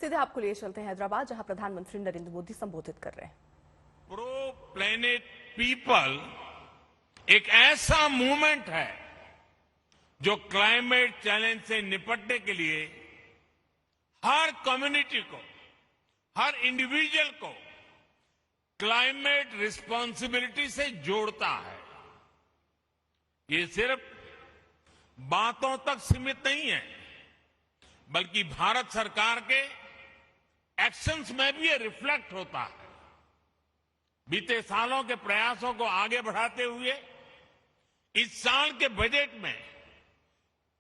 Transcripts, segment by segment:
सीधे आपको लिए चलते हैं हैदराबाद, जहां प्रधानमंत्री नरेंद्र मोदी संबोधित कर रहे हैं। प्रो प्लेनेट पीपल एक ऐसा मूवमेंट है जो क्लाइमेट चैलेंज से निपटने के लिए हर कम्युनिटी को, हर इंडिविजुअल को क्लाइमेट रिस्पॉन्सिबिलिटी से जोड़ता है। ये सिर्फ बातों तक सीमित नहीं है, बल्कि भारत सरकार के एक्शंस में भी ये रिफ्लेक्ट होता है। बीते सालों के प्रयासों को आगे बढ़ाते हुए इस साल के बजट में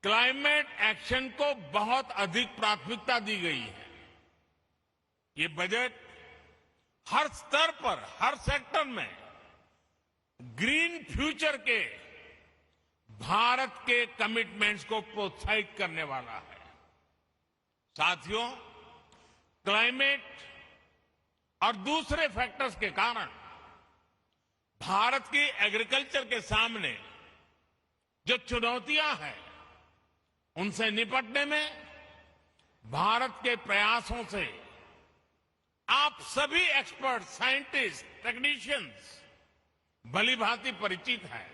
क्लाइमेट एक्शन को बहुत अधिक प्राथमिकता दी गई है। ये बजट हर स्तर पर, हर सेक्टर में ग्रीन फ्यूचर के भारत के कमिटमेंट्स को प्रोत्साहित करने वाला है। साथियों, क्लाइमेट और दूसरे फैक्टर्स के कारण भारत की एग्रीकल्चर के सामने जो चुनौतियां हैं, उनसे निपटने में भारत के प्रयासों से आप सभी एक्सपर्ट, साइंटिस्ट, टेक्नीशियंस भली भांति परिचित हैं।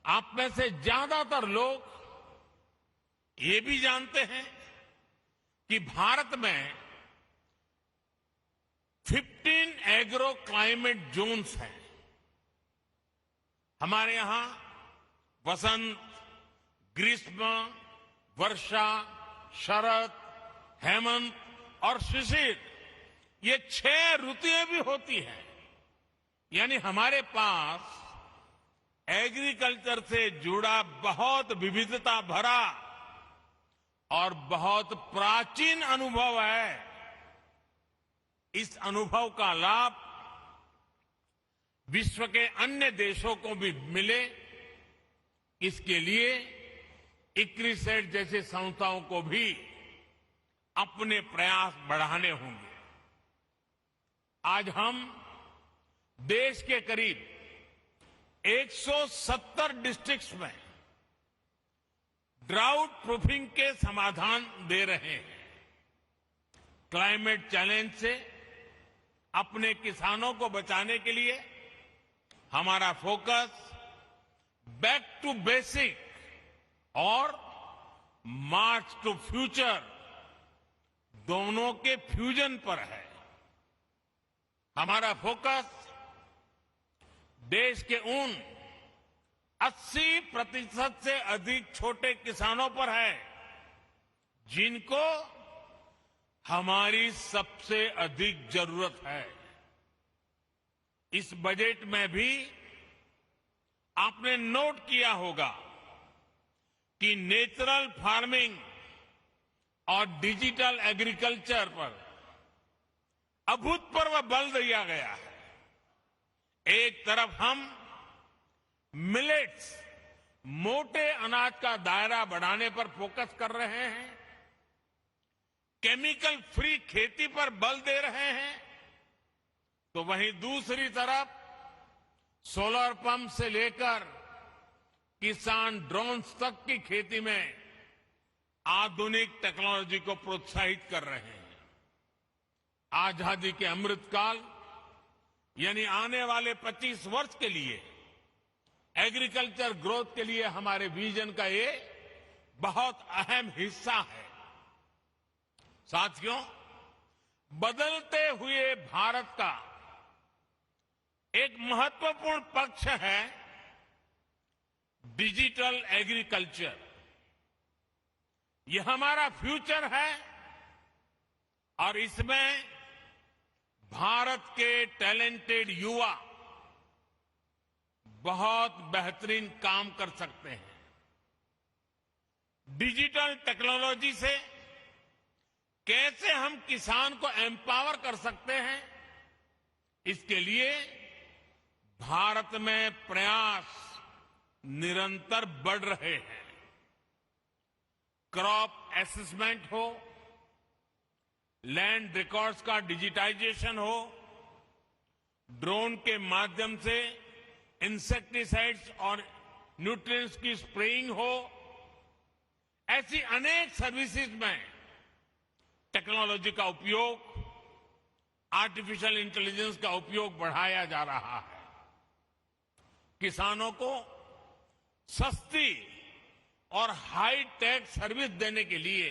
आप में से ज्यादातर लोग ये भी जानते हैं कि भारत में 15 एग्रो क्लाइमेट जोन्स हैं। हमारे यहां वसंत, ग्रीष्म, वर्षा, शरद, हेमंत और शिशिर, ये 6 ऋतुएं भी होती हैं। यानी हमारे पास एग्रीकल्चर से जुड़ा बहुत विविधता भरा और बहुत प्राचीन अनुभव है। इस अनुभव का लाभ विश्व के अन्य देशों को भी मिले, इसके लिए इक्रिसेट जैसी संस्थाओं को भी अपने प्रयास बढ़ाने होंगे। आज हम देश के करीब 170 डिस्ट्रिक्ट्स में ड्राउट प्रूफिंग के समाधान दे रहे हैं। क्लाइमेट चैलेंज से अपने किसानों को बचाने के लिए हमारा फोकस बैक टू बेसिक और मार्च टू फ्यूचर दोनों के फ्यूजन पर है। हमारा फोकस देश के उन 80% से अधिक छोटे किसानों पर है जिनको हमारी सबसे अधिक जरूरत है। इस बजट में भी आपने नोट किया होगा कि नेचुरल फार्मिंग और डिजिटल एग्रीकल्चर पर अभूतपूर्व बल दिया गया है। एक तरफ हम मिलेट्स, मोटे अनाज का दायरा बढ़ाने पर फोकस कर रहे हैं, केमिकल फ्री खेती पर बल दे रहे हैं, तो वहीं दूसरी तरफ सोलर पंप से लेकर किसान ड्रोन्स तक की खेती में आधुनिक टेक्नोलॉजी को प्रोत्साहित कर रहे हैं। आजादी के अमृतकाल यानी आने वाले 25 वर्ष के लिए एग्रीकल्चर ग्रोथ के लिए हमारे विजन का ये बहुत अहम हिस्सा है। साथियों, बदलते हुए भारत का एक महत्वपूर्ण पक्ष है डिजिटल एग्रीकल्चर। यह हमारा फ्यूचर है और इसमें भारत के टैलेंटेड युवा बहुत बेहतरीन काम कर सकते हैं। डिजिटल टेक्नोलॉजी से कैसे हम किसान को एम्पावर कर सकते हैं, इसके लिए भारत में प्रयास निरंतर बढ़ रहे हैं। क्रॉप असेसमेंट हो, लैंड रिकॉर्ड्स का डिजिटाइजेशन हो, ड्रोन के माध्यम से इंसेक्टिसाइड्स और न्यूट्रिएंट्स की स्प्रेइंग हो, ऐसी अनेक सर्विसेज में टेक्नोलॉजी टेक्नोलॉजी का उपयोग, आर्टिफिशियल इंटेलिजेंस का उपयोग बढ़ाया जा रहा है। किसानों को सस्ती और हाई टेक सर्विस देने के लिए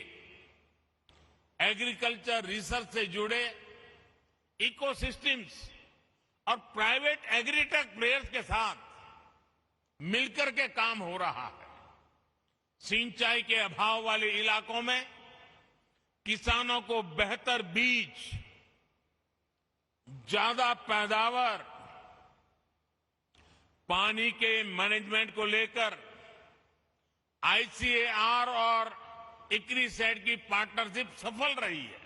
एग्रीकल्चर रिसर्च से जुड़े इकोसिस्टम्स और प्राइवेट एग्रीटेक प्लेयर्स के साथ मिलकर के काम हो रहा है। सिंचाई के अभाव वाले इलाकों में किसानों को बेहतर बीज, ज्यादा पैदावार, पानी के मैनेजमेंट को लेकर आईसीएआर और इक्रिसेट की पार्टनरशिप सफल रही है।